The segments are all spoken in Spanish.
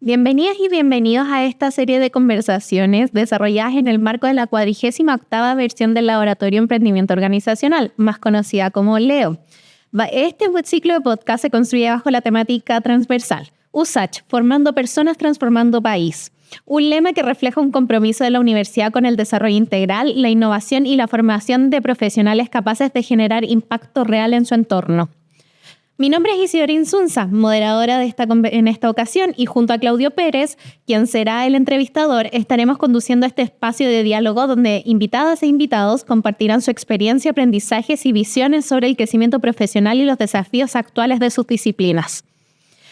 Bienvenidas y bienvenidos a esta serie de conversaciones desarrolladas en el marco de la 48ª versión del Laboratorio Emprendimiento Organizacional, más conocida como LEO. Este ciclo de podcast se construye bajo la temática transversal, USACH, formando personas, transformando país. Un lema que refleja un compromiso de la universidad con el desarrollo integral, la innovación y la formación de profesionales capaces de generar impacto real en su entorno. Mi nombre es Isidora Insunza, moderadora en esta ocasión, y junto a Claudio Pérez, quien será el entrevistador, estaremos conduciendo este espacio de diálogo donde invitadas e invitados compartirán su experiencia, aprendizajes y visiones sobre el crecimiento profesional y los desafíos actuales de sus disciplinas.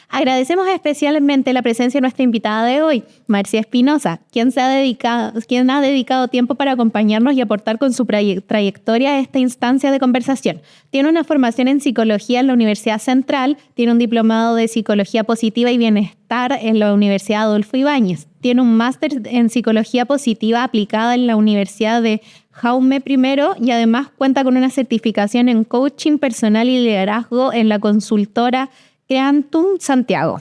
Agradecemos especialmente la presencia de nuestra invitada de hoy, Marcia Espinosa, quien ha dedicado tiempo para acompañarnos y aportar con su trayectoria a esta instancia de conversación. Tiene una formación en psicología en la Universidad Central, tiene un diplomado de psicología positiva y bienestar en la Universidad Adolfo Ibáñez, tiene un máster en psicología positiva aplicada en la Universidad de Jaume I y además cuenta con una certificación en coaching personal y liderazgo en la consultora Creantum Santiago.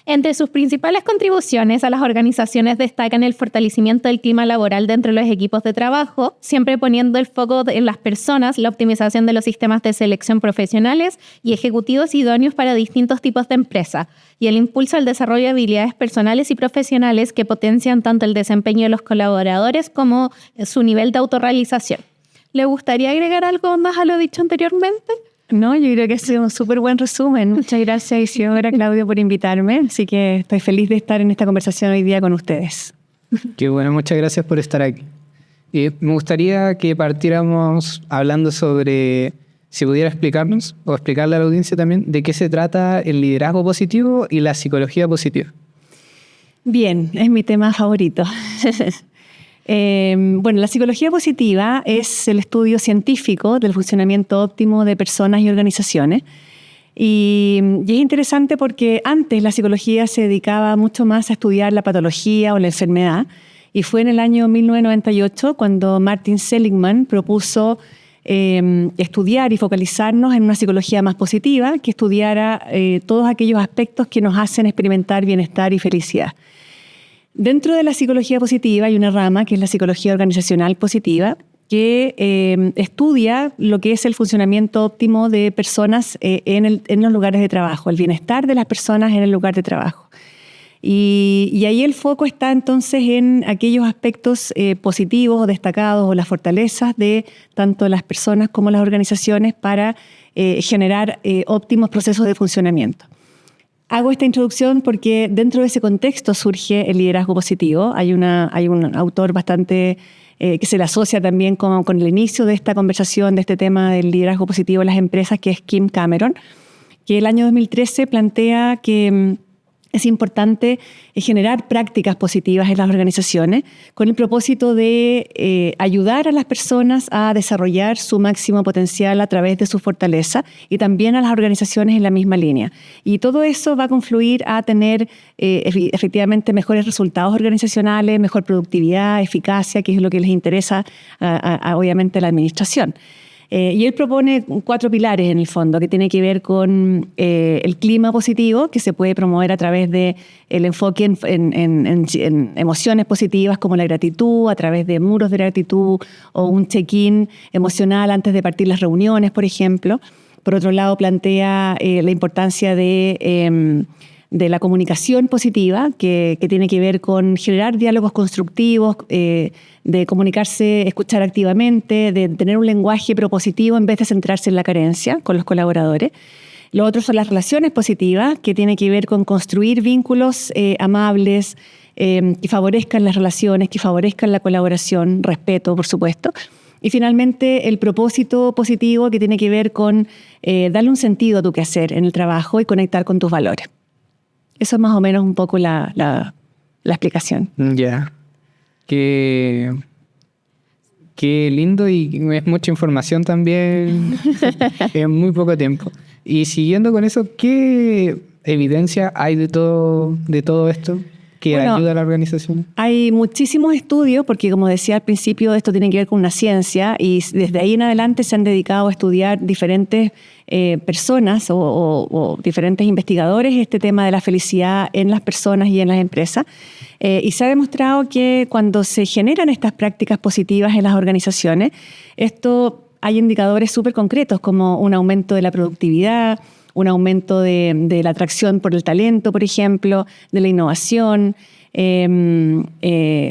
Entre sus principales contribuciones a las organizaciones destacan el fortalecimiento del clima laboral dentro de los equipos de trabajo, siempre poniendo el foco en las personas, la optimización de los sistemas de selección profesionales y ejecutivos idóneos para distintos tipos de empresas, y el impulso al desarrollo de habilidades personales y profesionales que potencian tanto el desempeño de los colaboradores como su nivel de autorrealización. ¿Le gustaría agregar algo más a lo dicho anteriormente? No, yo creo que ha sido un súper buen resumen. Muchas gracias, Isidora, Claudio, por invitarme. Así que estoy feliz de estar en esta conversación hoy día con ustedes. Qué bueno, muchas gracias por estar aquí. Me gustaría que partiéramos hablando sobre, si pudiera explicarnos, o explicarle a la audiencia también, de qué se trata el liderazgo positivo y la psicología positiva. Bien, es mi tema favorito. Bueno, la psicología positiva es el estudio científico del funcionamiento óptimo de personas y organizaciones. Y es interesante porque antes la psicología se dedicaba mucho más a estudiar la patología o la enfermedad. Y fue en el año 1998 cuando Martin Seligman propuso estudiar y focalizarnos en una psicología más positiva que estudiara todos aquellos aspectos que nos hacen experimentar bienestar y felicidad. Dentro de la psicología positiva hay una rama que es la psicología organizacional positiva que estudia lo que es el funcionamiento óptimo de personas en los lugares de trabajo, el bienestar de las personas en el lugar de trabajo. Y ahí el foco está entonces en aquellos aspectos positivos o destacados o las fortalezas de tanto las personas como las organizaciones para generar óptimos procesos de funcionamiento. Hago esta introducción porque dentro de ese contexto surge el liderazgo positivo. Hay un autor bastante que se le asocia también con el inicio de esta conversación, de este tema del liderazgo positivo en las empresas, que es Kim Cameron, que el año 2013 plantea que es importante generar prácticas positivas en las organizaciones con el propósito de ayudar a las personas a desarrollar su máximo potencial a través de su fortaleza y también a las organizaciones en la misma línea. Y todo eso va a confluir a tener efectivamente mejores resultados organizacionales, mejor productividad, eficacia, que es lo que les interesa obviamente a la administración. Y él propone 4 pilares en el fondo, que tiene que ver con el clima positivo, que se puede promover a través del enfoque en emociones positivas como la gratitud, a través de muros de gratitud o un check-in emocional antes de partir las reuniones, por ejemplo. Por otro lado, plantea la importancia de la comunicación positiva, que tiene que ver con generar diálogos constructivos, de comunicarse, escuchar activamente, de tener un lenguaje propositivo en vez de centrarse en la carencia con los colaboradores. Lo otro son las relaciones positivas, que tiene que ver con construir vínculos amables, que favorezcan las relaciones, que favorezcan la colaboración, respeto, por supuesto. Y finalmente, el propósito positivo, que tiene que ver con darle un sentido a tu quehacer en el trabajo y conectar con tus valores. Eso es más o menos un poco la explicación. Ya. Qué lindo, y es mucha información también en muy poco tiempo. Y siguiendo con eso, ¿qué evidencia hay de todo esto? que ayuda a la organización? Hay muchísimos estudios, porque como decía al principio, esto tiene que ver con una ciencia y desde ahí en adelante se han dedicado a estudiar diferentes personas o diferentes investigadores este tema de la felicidad en las personas y en las empresas. Y se ha demostrado que cuando se generan estas prácticas positivas en las organizaciones, hay indicadores súper concretos como un aumento de la productividad, un aumento de la atracción por el talento, por ejemplo, de la innovación,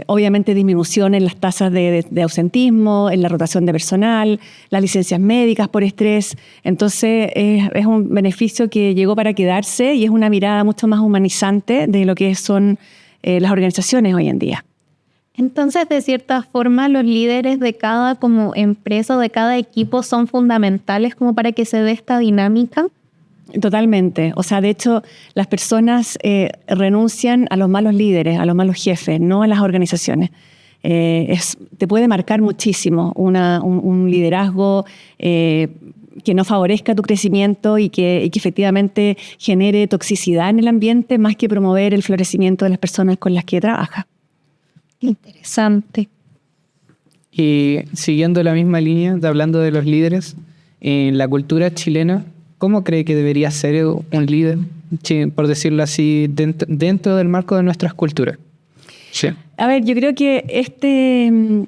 obviamente disminución en las tasas de ausentismo, en la rotación de personal, las licencias médicas por estrés. Entonces es un beneficio que llegó para quedarse y es una mirada mucho más humanizante de lo que son las organizaciones hoy en día. Entonces, de cierta forma, los líderes de cada como empresa o de cada equipo son fundamentales como para que se dé esta dinámica. Totalmente. O sea, de hecho, las personas renuncian a los malos líderes, a los malos jefes, no a las organizaciones. Te puede marcar muchísimo un liderazgo que no favorezca tu crecimiento y que efectivamente genere toxicidad en el ambiente más que promover el florecimiento de las personas con las que trabajas. Interesante. Y siguiendo la misma línea, hablando de los líderes, en la cultura chilena, ¿cómo cree que debería ser un líder, por decirlo así, dentro del marco de nuestras culturas? Sí. A ver, yo creo que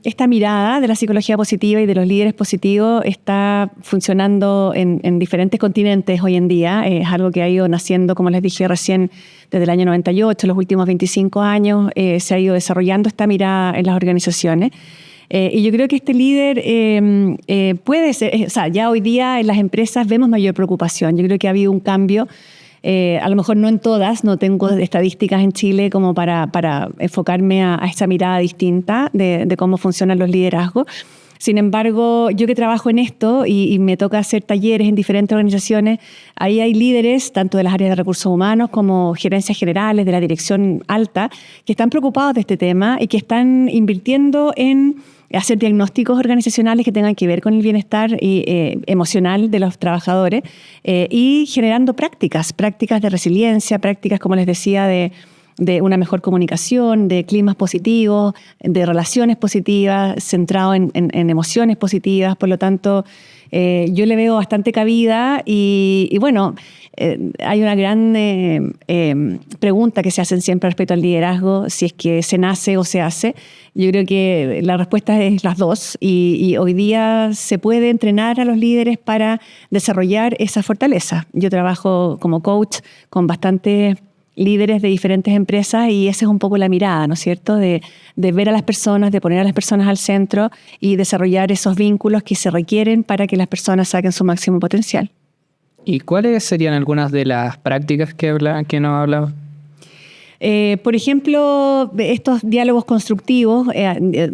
esta mirada de la psicología positiva y de los líderes positivos está funcionando en diferentes continentes hoy en día. Es algo que ha ido naciendo, como les dije recién, desde el año 98, los últimos 25 años, se ha ido desarrollando esta mirada en las organizaciones. Y yo creo que este líder puede ser, o sea, ya hoy día en las empresas vemos mayor preocupación. Yo creo que ha habido un cambio, a lo mejor no en todas, no tengo estadísticas en Chile como para enfocarme a esa mirada distinta de cómo funcionan los liderazgos. Sin embargo, yo que trabajo en esto y me toca hacer talleres en diferentes organizaciones, ahí hay líderes, tanto de las áreas de recursos humanos como gerencias generales, de la dirección alta, que están preocupados de este tema y que están invirtiendo en hacer diagnósticos organizacionales que tengan que ver con el bienestar emocional de los trabajadores y generando prácticas de resiliencia, prácticas, como les decía, de una mejor comunicación, de climas positivos, de relaciones positivas, centrado en emociones positivas. Por lo tanto, yo le veo bastante cabida y bueno, hay una gran pregunta que se hacen siempre respecto al liderazgo, si es que se nace o se hace. Yo creo que la respuesta es las dos y hoy día se puede entrenar a los líderes para desarrollar esa fortaleza. Yo trabajo como coach con bastantes líderes de diferentes empresas y esa es un poco la mirada, ¿no es cierto? De ver a las personas, de poner a las personas al centro y desarrollar esos vínculos que se requieren para que las personas saquen su máximo potencial. ¿Y cuáles serían algunas de las prácticas que nos hablaba? Por ejemplo, estos diálogos constructivos,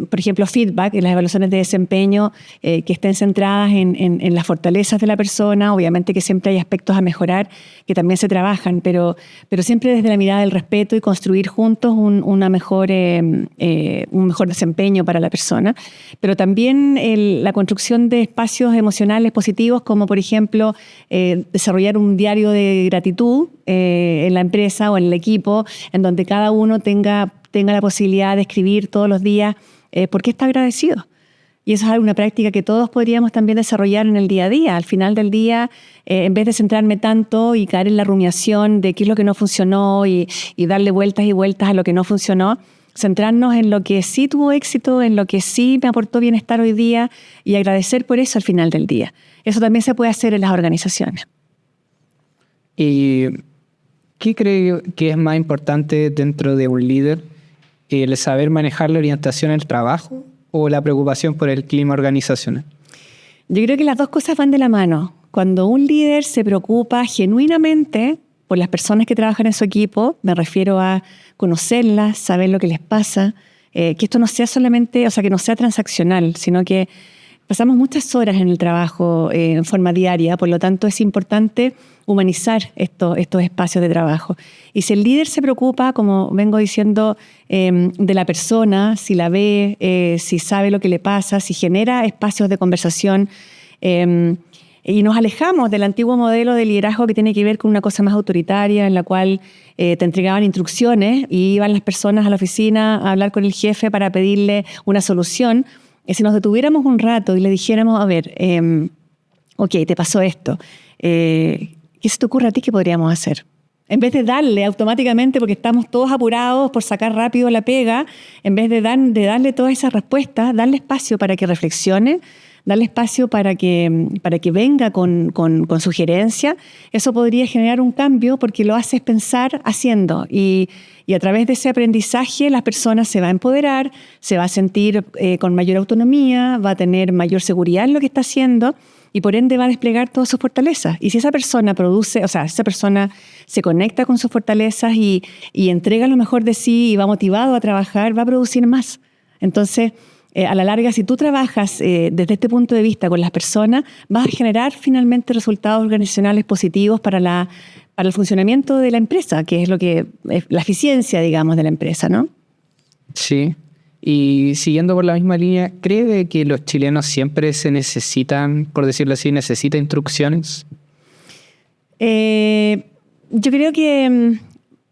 por ejemplo, feedback, en las evaluaciones de desempeño que estén centradas en las fortalezas de la persona. Obviamente que siempre hay aspectos a mejorar que también se trabajan, pero siempre desde la mirada del respeto y construir juntos un mejor desempeño para la persona. Pero también la construcción de espacios emocionales positivos, como por ejemplo desarrollar un diario de gratitud en la empresa o en el equipo, en donde cada uno tenga la posibilidad de escribir todos los días por qué está agradecido. Y eso es una práctica que todos podríamos también desarrollar en el día a día. Al final del día, en vez de centrarme tanto y caer en la rumiación de qué es lo que no funcionó y darle vueltas y vueltas a lo que no funcionó, centrarnos en lo que sí tuvo éxito, en lo que sí me aportó bienestar hoy día y agradecer por eso al final del día. Eso también se puede hacer en las organizaciones. ¿Y qué cree que es más importante dentro de un líder? ¿El saber manejar la orientación al trabajo o la preocupación por el clima organizacional? Yo creo que las dos cosas van de la mano. Cuando un líder se preocupa genuinamente por las personas que trabajan en su equipo, me refiero a conocerlas, saber lo que les pasa, que esto no sea solamente, o sea, que no sea transaccional, sino que pasamos muchas horas en el trabajo en forma diaria, por lo tanto es importante humanizar estos espacios de trabajo. Y si el líder se preocupa, como vengo diciendo, de la persona, si la ve, si sabe lo que le pasa, si genera espacios de conversación, Y nos alejamos del antiguo modelo de liderazgo que tiene que ver con una cosa más autoritaria, en la cual te entregaban instrucciones y iban las personas a la oficina a hablar con el jefe para pedirle una solución. Si nos detuviéramos un rato y le dijéramos, a ver, ok, te pasó esto, ¿qué se te ocurre a ti que podríamos hacer? En vez de darle automáticamente, porque estamos todos apurados por sacar rápido la pega, en vez de darle todas esas respuestas, darle espacio para que reflexione, darle espacio para que venga con sugerencia, eso podría generar un cambio porque lo haces pensar haciendo. Y a través de ese aprendizaje las personas se va a empoderar, se va a sentir con mayor autonomía, va a tener mayor seguridad en lo que está haciendo y por ende va a desplegar todas sus fortalezas. Y si esa persona esa persona se conecta con sus fortalezas y entrega lo mejor de sí y va motivado a trabajar, va a producir más. Entonces, a la larga, si tú trabajas desde este punto de vista con las personas, vas a generar finalmente resultados organizacionales positivos para el funcionamiento de la empresa, que es la eficiencia, digamos, de la empresa, ¿no? Sí. Y siguiendo por la misma línea, ¿cree que los chilenos siempre se necesitan, por decirlo así, necesitan instrucciones? Yo creo que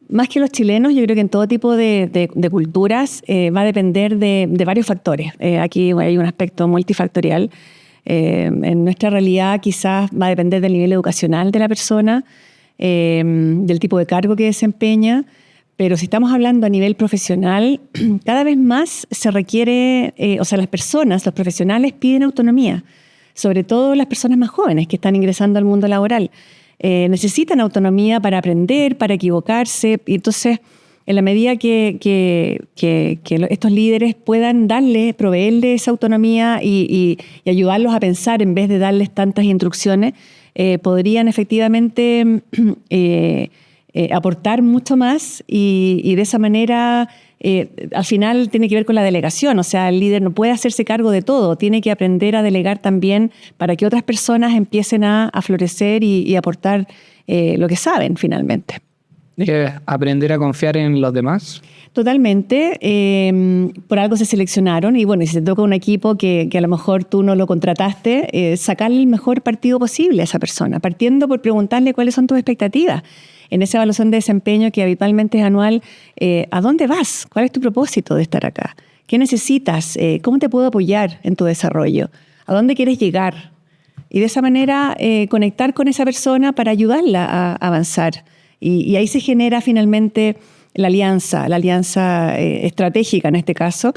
más que los chilenos, yo creo que en todo tipo de culturas va a depender de varios factores. Aquí hay un aspecto multifactorial. En nuestra realidad quizás va a depender del nivel educacional de la persona, del tipo de cargo que desempeña, pero si estamos hablando a nivel profesional, cada vez más se requiere, las personas, los profesionales piden autonomía, sobre todo las personas más jóvenes que están ingresando al mundo laboral. Necesitan autonomía para aprender, para equivocarse, y entonces en la medida que estos líderes puedan proveerles esa autonomía y ayudarlos a pensar en vez de darles tantas instrucciones, podrían efectivamente aportar mucho más y de esa manera al final tiene que ver con la delegación. O sea, el líder no puede hacerse cargo de todo, tiene que aprender a delegar también para que otras personas empiecen a florecer y aportar lo que saben finalmente. ¿Aprender a confiar en los demás? Totalmente. Por algo se seleccionaron y bueno, y si te toca un equipo que a lo mejor tú no lo contrataste, sacarle el mejor partido posible a esa persona, partiendo por preguntarle cuáles son tus expectativas. En esa evaluación de desempeño que habitualmente es anual, ¿a dónde vas? ¿Cuál es tu propósito de estar acá? ¿Qué necesitas? ¿Cómo te puedo apoyar en tu desarrollo? ¿A dónde quieres llegar? Y de esa manera conectar con esa persona para ayudarla a avanzar. Y ahí se genera finalmente la alianza estratégica en este caso,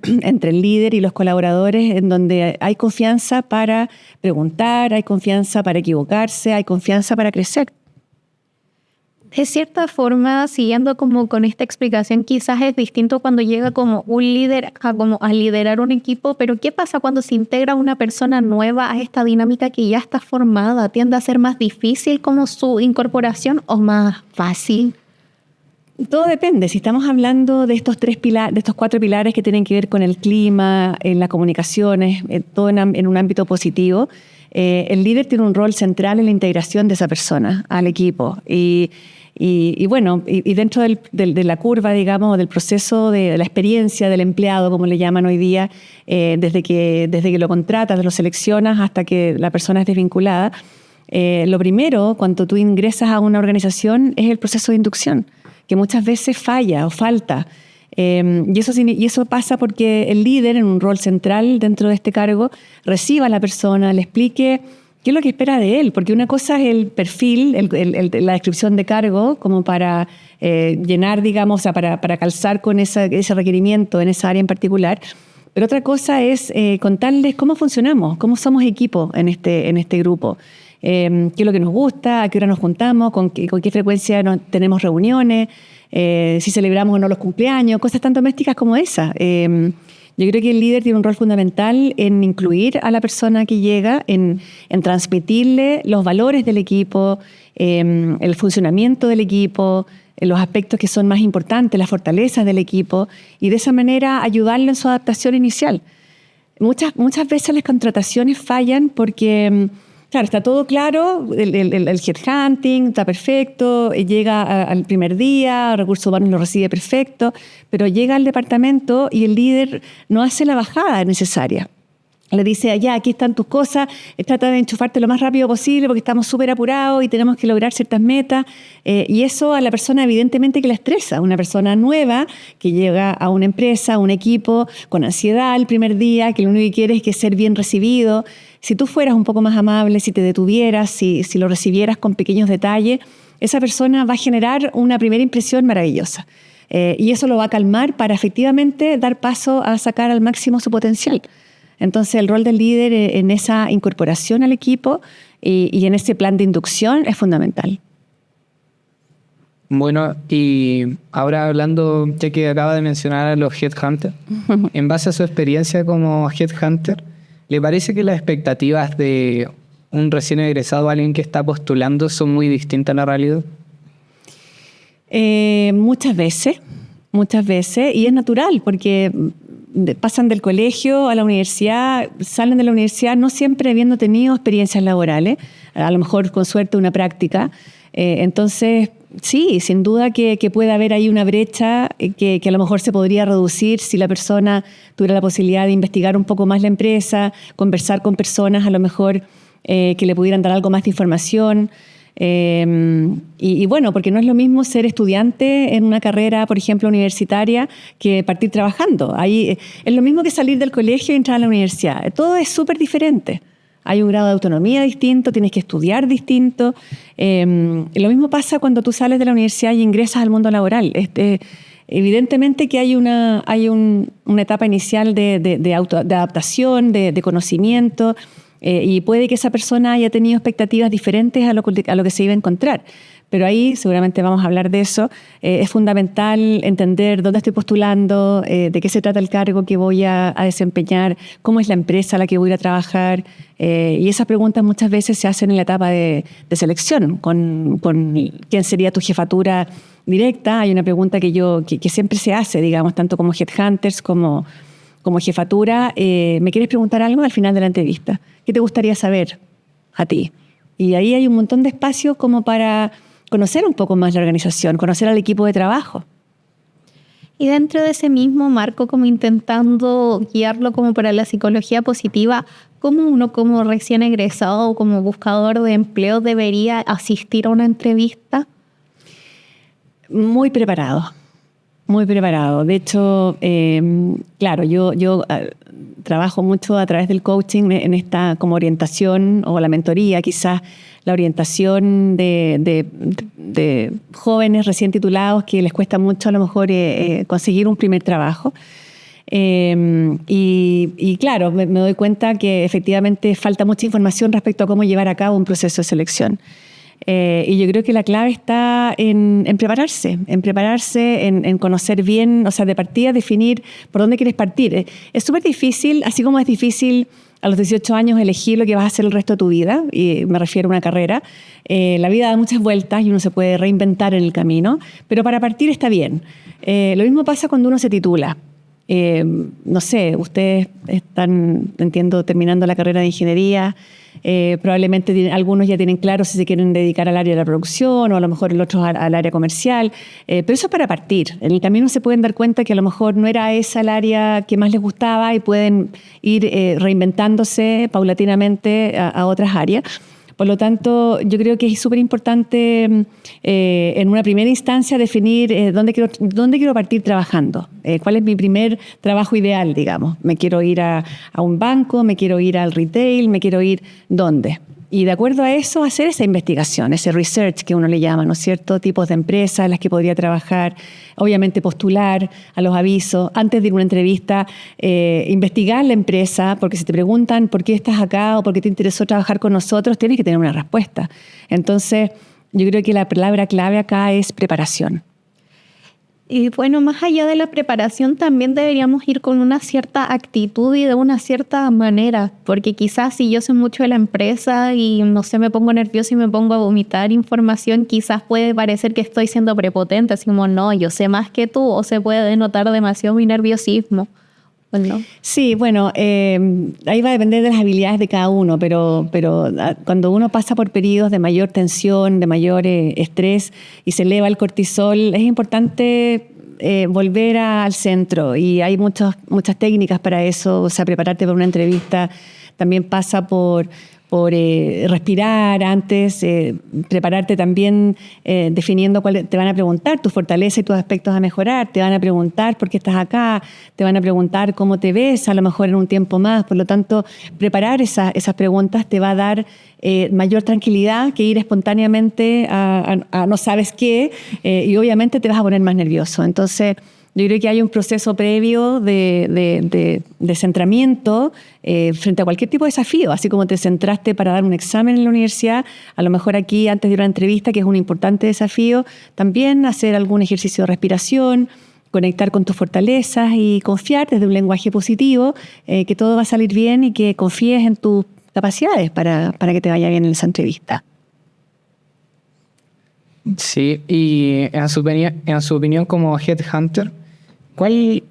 entre el líder y los colaboradores, en donde hay confianza para preguntar, hay confianza para equivocarse, hay confianza para crecer. De cierta forma, siguiendo como con esta explicación, quizás es distinto cuando llega como un líder a liderar un equipo, pero ¿qué pasa cuando se integra una persona nueva a esta dinámica que ya está formada? ¿Tiende a ser más difícil como su incorporación o más fácil? Todo depende. Si estamos hablando de estos 4 pilares que tienen que ver con el clima, en las comunicaciones, todo en un ámbito positivo, el líder tiene un rol central en la integración de esa persona al equipo. Y bueno, dentro de la curva, digamos, del proceso de la experiencia del empleado, como le llaman hoy día, desde que lo contratas, lo seleccionas hasta que la persona es desvinculada, lo primero, cuando tú ingresas a una organización, es el proceso de inducción, que muchas veces falla o falta. Y eso pasa porque el líder, en un rol central dentro de este cargo, reciba a la persona, le explique qué es lo que espera de él, porque una cosa es el perfil, la descripción de cargo, como para llenar, digamos, o sea, para calzar con ese requerimiento en esa área en particular, pero otra cosa es contarles cómo funcionamos, cómo somos equipo en este grupo, qué es lo que nos gusta, a qué hora nos juntamos, con qué frecuencia tenemos reuniones, si celebramos o no los cumpleaños, cosas tan domésticas como esa. Yo creo que el líder tiene un rol fundamental en incluir a la persona que llega, en transmitirle los valores del equipo, el funcionamiento del equipo, los aspectos que son más importantes, las fortalezas del equipo, y de esa manera ayudarle en su adaptación inicial. Muchas veces las contrataciones fallan porque, claro, está todo claro, el headhunting está perfecto, llega al primer día, Recursos Humanos lo recibe perfecto, pero llega al departamento y el líder no hace la bajada necesaria. le dice, ya, aquí están tus cosas, trata de enchufarte lo más rápido posible porque estamos súper apurados y tenemos que lograr ciertas metas. Y eso a la persona evidentemente que la estresa. Una persona nueva que llega a una empresa, a un equipo, con ansiedad el primer día, que lo único que quiere es que ser bien recibido. Si tú fueras un poco más amable, si te detuvieras, si lo recibieras con pequeños detalles, esa persona va a generar una primera impresión maravillosa. Y eso lo va a calmar para efectivamente dar paso a sacar al máximo su potencial. Entonces, el rol del líder en esa incorporación al equipo y en ese plan de inducción es fundamental. Bueno, y ahora hablando, ya que acaba de mencionar a los headhunters, en base a su experiencia como headhunter, ¿le parece que las expectativas de un recién egresado o alguien que está postulando son muy distintas a la realidad? Muchas veces, y es natural porque pasan del colegio a la universidad, salen de la universidad no siempre habiendo tenido experiencias laborales, a lo mejor con suerte una práctica. Entonces, sí, sin duda que puede haber ahí una brecha que a lo mejor se podría reducir si la persona tuviera la posibilidad de investigar un poco más la empresa, conversar con personas a lo mejor que le pudieran dar algo más de información. Y bueno, porque no es lo mismo ser estudiante en una carrera, por ejemplo, universitaria, que partir trabajando. Ahí es lo mismo que salir del colegio y entrar a la universidad. Todo es súper diferente. Hay un grado de autonomía distinto, tienes que estudiar distinto. Lo mismo pasa cuando tú sales de la universidad y ingresas al mundo laboral. Evidentemente que hay una etapa inicial de adaptación, de conocimiento, y puede que esa persona haya tenido expectativas diferentes a lo que se iba a encontrar. Pero ahí seguramente vamos a hablar de eso. Es fundamental entender dónde estoy postulando, de qué se trata el cargo que voy a desempeñar, cómo es la empresa a la que voy a ir a trabajar. Y esas preguntas muchas veces se hacen en la etapa de selección, con quién sería tu jefatura directa. Hay una pregunta que siempre se hace, digamos, tanto como headhunters como jefatura. ¿Me quieres preguntar algo al final de la entrevista? ¿Qué te gustaría saber a ti? Y ahí hay un montón de espacio como para conocer un poco más la organización, conocer al equipo de trabajo. Y dentro de ese mismo marco, como intentando guiarlo como para la psicología positiva, ¿cómo uno como recién egresado o como buscador de empleo debería asistir a una entrevista? Muy preparado. Muy preparado. De hecho, claro, yo trabajo mucho a través del coaching en esta como orientación o la mentoría, quizás la orientación de jóvenes recién titulados que les cuesta mucho a lo mejor conseguir un primer trabajo. Y claro, me doy cuenta que efectivamente falta mucha información respecto a cómo llevar a cabo un proceso de selección. Y yo creo que la clave está en prepararse, en conocer bien, o sea, de partida definir por dónde quieres partir. Es súper difícil, así como es difícil a los 18 años elegir lo que vas a hacer el resto de tu vida, y me refiero a una carrera. La vida da muchas vueltas y uno se puede reinventar en el camino, pero para partir está bien. Lo mismo pasa cuando uno se titula. No sé, ustedes están, entiendo, terminando la carrera de ingeniería. Probablemente algunos ya tienen claro si se quieren dedicar al área de la producción o a lo mejor el otro al área comercial, pero eso es para partir. En el camino se pueden dar cuenta que a lo mejor no era esa el área que más les gustaba y pueden ir reinventándose paulatinamente a otras áreas. Por lo tanto, yo creo que es súper importante en una primera instancia definir dónde quiero partir trabajando, cuál es mi primer trabajo ideal, digamos. ¿Me quiero ir a un banco? ¿Me quiero ir al retail? ¿Me quiero ir dónde? Y de acuerdo a eso, hacer esa investigación, ese research que uno le llama, ¿no es cierto? Tipos de empresas en las que podría trabajar, obviamente postular a los avisos, antes de ir a una entrevista, investigar la empresa, porque si te preguntan por qué estás acá o por qué te interesó trabajar con nosotros, tienes que tener una respuesta. Entonces, yo creo que la palabra clave acá es preparación. Y bueno, más allá de la preparación, también deberíamos ir con una cierta actitud y de una cierta manera, porque quizás si yo sé mucho de la empresa y no sé, me pongo nerviosa y me pongo a vomitar información, quizás puede parecer que estoy siendo prepotente, así como no, yo sé más que tú, o se puede denotar demasiado mi nerviosismo. ¿No? Sí, bueno, ahí va a depender de las habilidades de cada uno, pero cuando uno pasa por periodos de mayor tensión, de mayor estrés y se eleva el cortisol, es importante volver al centro, y hay muchas técnicas para eso. O sea, prepararte para una entrevista también pasa por respirar antes, prepararte también definiendo cuál te van a preguntar, tus fortalezas y tus aspectos a mejorar, te van a preguntar por qué estás acá, te van a preguntar cómo te ves a lo mejor en un tiempo más. Por lo tanto, preparar esas preguntas te va a dar mayor tranquilidad que ir espontáneamente a no sabes qué, y obviamente te vas a poner más nervioso. Entonces, yo creo que hay un proceso previo de centramiento frente a cualquier tipo de desafío. Así como te centraste para dar un examen en la universidad, a lo mejor aquí, antes de una entrevista, que es un importante desafío, también hacer algún ejercicio de respiración, conectar con tus fortalezas y confiar desde un lenguaje positivo, que todo va a salir bien y que confíes en tus capacidades para que te vaya bien en esa entrevista. Sí, y en su opinión como headhunter,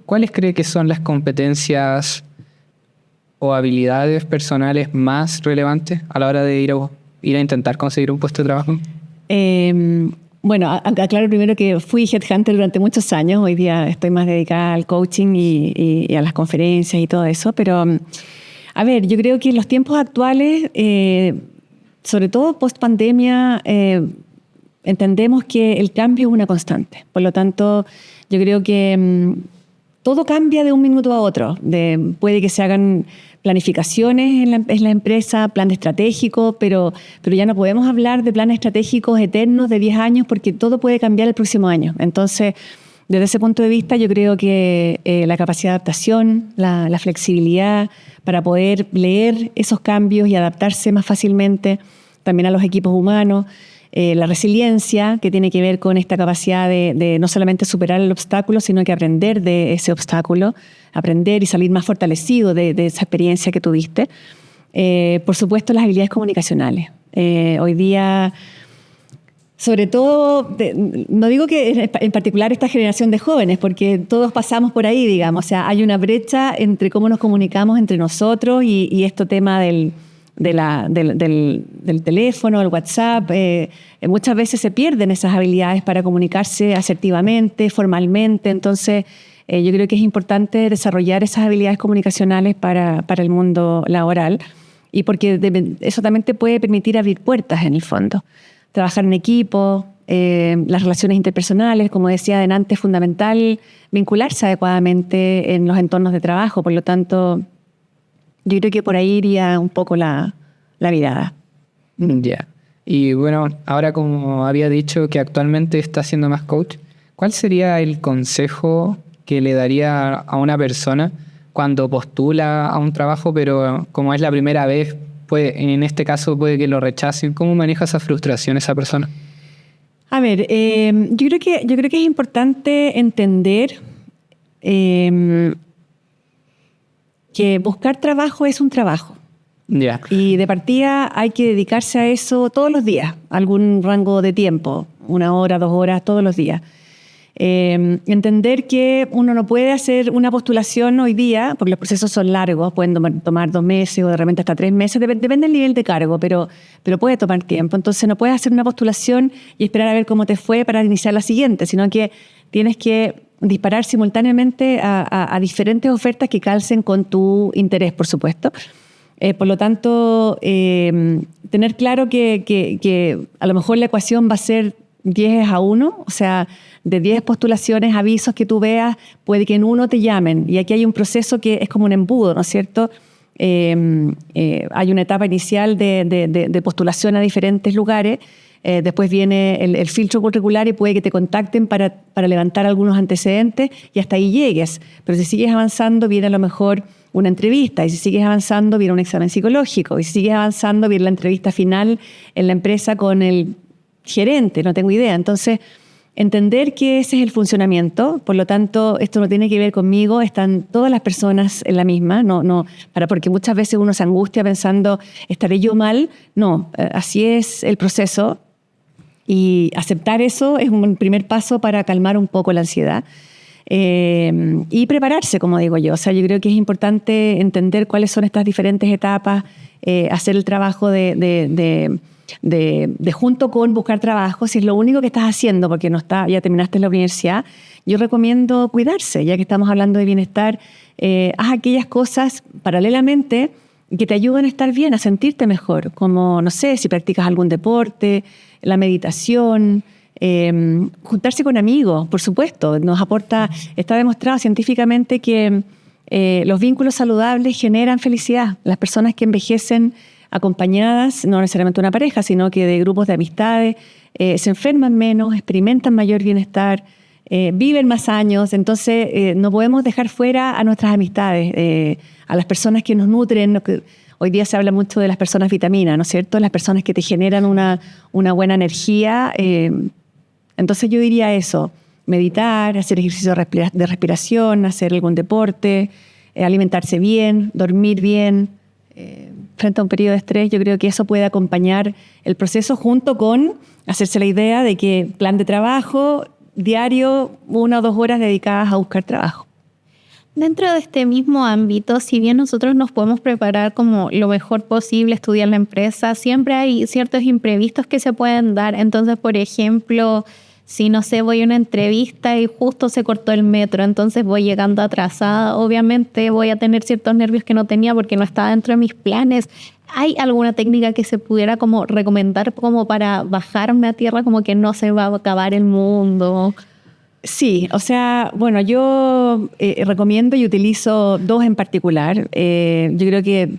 ¿cuáles cree que son las competencias o habilidades personales más relevantes a la hora de ir a intentar conseguir un puesto de trabajo? Bueno, aclaro primero que fui headhunter durante muchos años. Hoy día estoy más dedicada al coaching y a las conferencias y todo eso. Pero, a ver, yo creo que en los tiempos actuales, sobre todo post pandemia, entendemos que el cambio es una constante. Por lo tanto, yo creo que todo cambia de un minuto a otro. Puede que se hagan planificaciones en la empresa, plan estratégico, pero ya no podemos hablar de planes estratégicos eternos de 10 años, porque todo puede cambiar el próximo año. Entonces, desde ese punto de vista, yo creo que la capacidad de adaptación, la flexibilidad para poder leer esos cambios y adaptarse más fácilmente también a los equipos humanos, la resiliencia, que tiene que ver con esta capacidad de no solamente superar el obstáculo, sino que aprender de ese obstáculo, aprender y salir más fortalecido de esa experiencia que tuviste. Por supuesto, las habilidades comunicacionales. Hoy día, sobre todo, no digo que en particular esta generación de jóvenes, porque todos pasamos por ahí, digamos. O sea, hay una brecha entre cómo nos comunicamos entre nosotros y este tema del teléfono, el WhatsApp. Muchas veces se pierden esas habilidades para comunicarse asertivamente, formalmente. Entonces, yo creo que es importante desarrollar esas habilidades comunicacionales para el mundo laboral, y porque eso también te puede permitir abrir puertas en el fondo. Trabajar en equipo, las relaciones interpersonales, como decía antes, es fundamental vincularse adecuadamente en los entornos de trabajo. Por lo tanto, yo creo que por ahí iría un poco la mirada. Ya. Y bueno, ahora como había dicho que actualmente está haciendo más coach, ¿cuál sería el consejo que le daría a una persona cuando postula a un trabajo, pero como es la primera vez, en este caso puede que lo rechacen? ¿Cómo maneja esa frustración esa persona? A ver, yo creo que es importante entender que buscar trabajo es un trabajo. Yeah. Y de partida hay que dedicarse a eso todos los días, algún rango de tiempo, 1 hora, 2 horas, todos los días. Entender que uno no puede hacer una postulación hoy día, porque los procesos son largos, pueden tomar 2 meses o de repente hasta 3 meses, depende del nivel de cargo, pero puede tomar tiempo. Entonces no puedes hacer una postulación y esperar a ver cómo te fue para iniciar la siguiente, sino que tienes que disparar simultáneamente a diferentes ofertas que calcen con tu interés, por supuesto. Por lo tanto, tener claro que a lo mejor la ecuación va a ser 10-1, o sea, de 10 postulaciones, avisos que tú veas, puede que en uno te llamen. Y aquí hay un proceso que es como un embudo, ¿no es cierto? Hay una etapa inicial de postulación a diferentes lugares. Después viene el filtro curricular y puede que te contacten para levantar algunos antecedentes y hasta ahí llegues. Pero si sigues avanzando, viene a lo mejor una entrevista, y si sigues avanzando, viene un examen psicológico, y si sigues avanzando, viene la entrevista final en la empresa con el gerente, no tengo idea. Entonces, entender que ese es el funcionamiento. Por lo tanto, esto no tiene que ver conmigo, están todas las personas en la misma, porque muchas veces uno se angustia pensando, ¿estaré yo mal? No, así es el proceso, y aceptar eso es un primer paso para calmar un poco la ansiedad. Y prepararse, como digo yo. O sea, yo creo que es importante entender cuáles son estas diferentes etapas, hacer el trabajo de de junto con buscar trabajo, si es lo único que estás haciendo porque ya terminaste la universidad, yo recomiendo cuidarse, ya que estamos hablando de bienestar. Haz aquellas cosas paralelamente que te ayuden a estar bien, a sentirte mejor, como, no sé, si practicas algún deporte, la meditación, juntarse con amigos, por supuesto. Está demostrado científicamente que los vínculos saludables generan felicidad. Las personas que envejecen acompañadas, no necesariamente una pareja, sino que de grupos de amistades, se enferman menos, experimentan mayor bienestar, viven más años. Entonces no podemos dejar fuera a nuestras amistades, a las personas que nos nutren. Hoy día se habla mucho de las personas vitaminas, ¿no es cierto? Las personas que te generan una buena energía. Entonces yo diría eso: meditar, hacer ejercicio de respiración, hacer algún deporte, alimentarse bien, dormir bien. Frente a un periodo de estrés, yo creo que eso puede acompañar el proceso, junto con hacerse la idea de que plan de trabajo diario, 1 o 2 horas dedicadas a buscar trabajo. Dentro de este mismo ámbito, si bien nosotros nos podemos preparar como lo mejor posible, estudiar la empresa, siempre hay ciertos imprevistos que se pueden dar. Entonces, por ejemplo, si no sé, voy a una entrevista y justo se cortó el metro, entonces voy llegando atrasada, obviamente voy a tener ciertos nervios que no tenía porque no estaba dentro de mis planes. ¿Hay alguna técnica que se pudiera como recomendar como para bajarme a tierra, como que no se va a acabar el mundo? Sí, o sea, bueno, yo recomiendo y utilizo 2 en particular. Yo creo que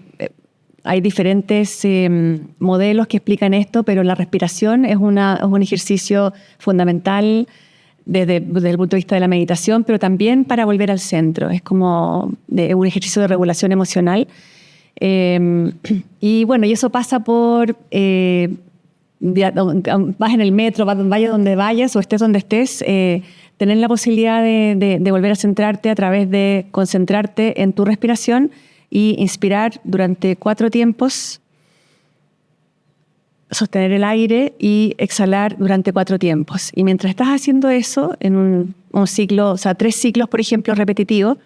hay diferentes modelos que explican esto, pero la respiración es un ejercicio fundamental desde el punto de vista de la meditación, pero también para volver al centro. Es como un ejercicio de regulación emocional. Y bueno, y eso pasa por, vas en el metro, vayas donde vayas o estés donde estés, tener la posibilidad de volver a centrarte a través de concentrarte en tu respiración y inspirar durante 4 tiempos, sostener el aire y exhalar durante 4 tiempos. Y mientras estás haciendo eso, en un ciclo, o sea, 3 ciclos, por ejemplo, repetitivos,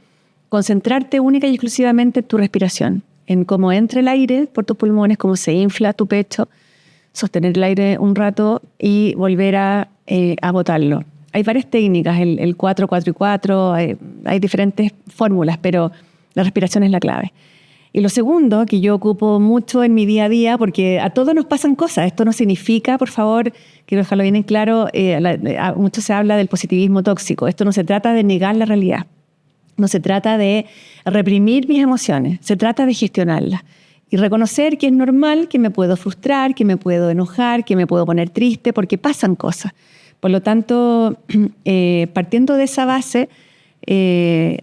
concentrarte única y exclusivamente en tu respiración, en cómo entra el aire por tus pulmones, cómo se infla tu pecho, sostener el aire un rato y volver a botarlo. Hay varias técnicas, el 4, 4 y 4, hay diferentes fórmulas, pero la respiración es la clave. Y lo segundo, que yo ocupo mucho en mi día a día, porque a todos nos pasan cosas. Esto no significa, por favor, quiero dejarlo bien en claro, mucho se habla del positivismo tóxico. Esto no se trata de negar la realidad. No se trata de reprimir mis emociones. Se trata de gestionarlas. Y reconocer que es normal, que me puedo frustrar, que me puedo enojar, que me puedo poner triste, porque pasan cosas. Por lo tanto, partiendo de esa base,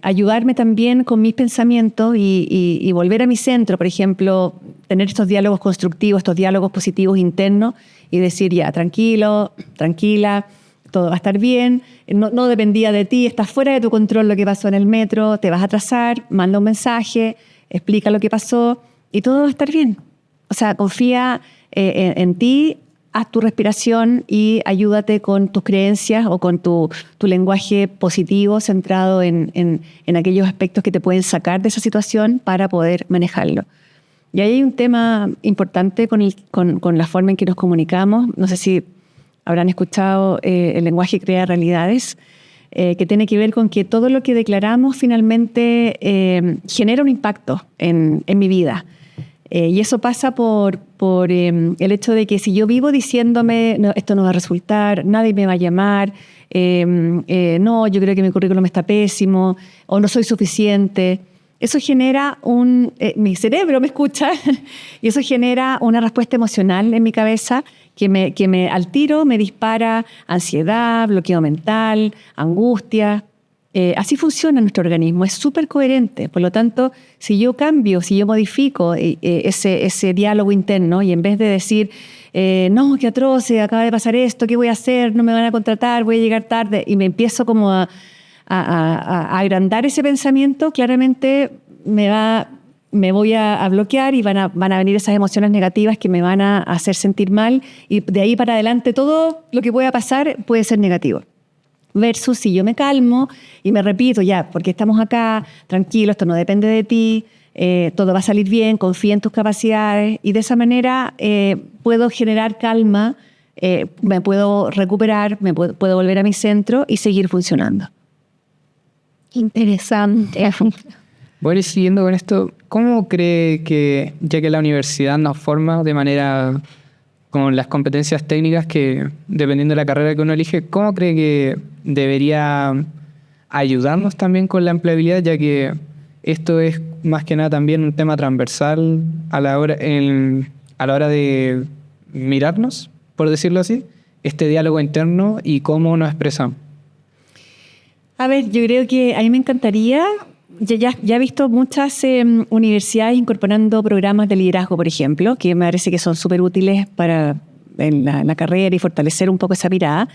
ayudarme también con mis pensamientos y volver a mi centro, por ejemplo, tener estos diálogos constructivos, estos diálogos positivos internos y decir, ya, tranquilo, tranquila, todo va a estar bien, no dependía de ti, está fuera de tu control lo que pasó en el metro, te vas a atrasar, manda un mensaje, explica lo que pasó y todo va a estar bien. O sea, confía en ti, haz tu respiración y ayúdate con tus creencias o con tu lenguaje positivo centrado en aquellos aspectos que te pueden sacar de esa situación para poder manejarlo. Y ahí hay un tema importante con la forma en que nos comunicamos. No sé si habrán escuchado el lenguaje crea realidades, que tiene que ver con que todo lo que declaramos finalmente genera un impacto en mi vida. Y eso pasa por el hecho de que si yo vivo diciéndome, no, esto no va a resultar, nadie me va a llamar, no, yo creo que mi currículum está pésimo, o no soy suficiente, eso genera mi cerebro me escucha, y eso genera una respuesta emocional en mi cabeza que al tiro me dispara ansiedad, bloqueo mental, angustia. Así funciona nuestro organismo, es súper coherente. Por lo tanto, si yo cambio, si yo modifico ese diálogo interno y en vez de decir, no, qué atroz, acaba de pasar esto, ¿qué voy a hacer? No me van a contratar, voy a llegar tarde, y me empiezo como a agrandar ese pensamiento, claramente me voy a bloquear y van a venir esas emociones negativas que me van a hacer sentir mal, y de ahí para adelante todo lo que pueda pasar puede ser negativo. Versus si yo me calmo y me repito, ya, porque estamos acá, tranquilo, esto no depende de ti, todo va a salir bien, confía en tus capacidades y de esa manera puedo generar calma, me puedo recuperar, puedo volver a mi centro y seguir funcionando. Interesante. Bueno, y siguiendo con esto, ¿cómo cree que, ya que la universidad nos forma de manera con las competencias técnicas que, dependiendo de la carrera que uno elige, cómo cree que debería ayudarnos también con la empleabilidad, ya que esto es más que nada también un tema transversal a la hora de mirarnos, por decirlo así, este diálogo interno y cómo nos expresamos? A ver, yo creo que a mí me encantaría, ya he visto muchas universidades incorporando programas de liderazgo, por ejemplo, que me parece que son súper útiles para la carrera y fortalecer un poco esa mirada.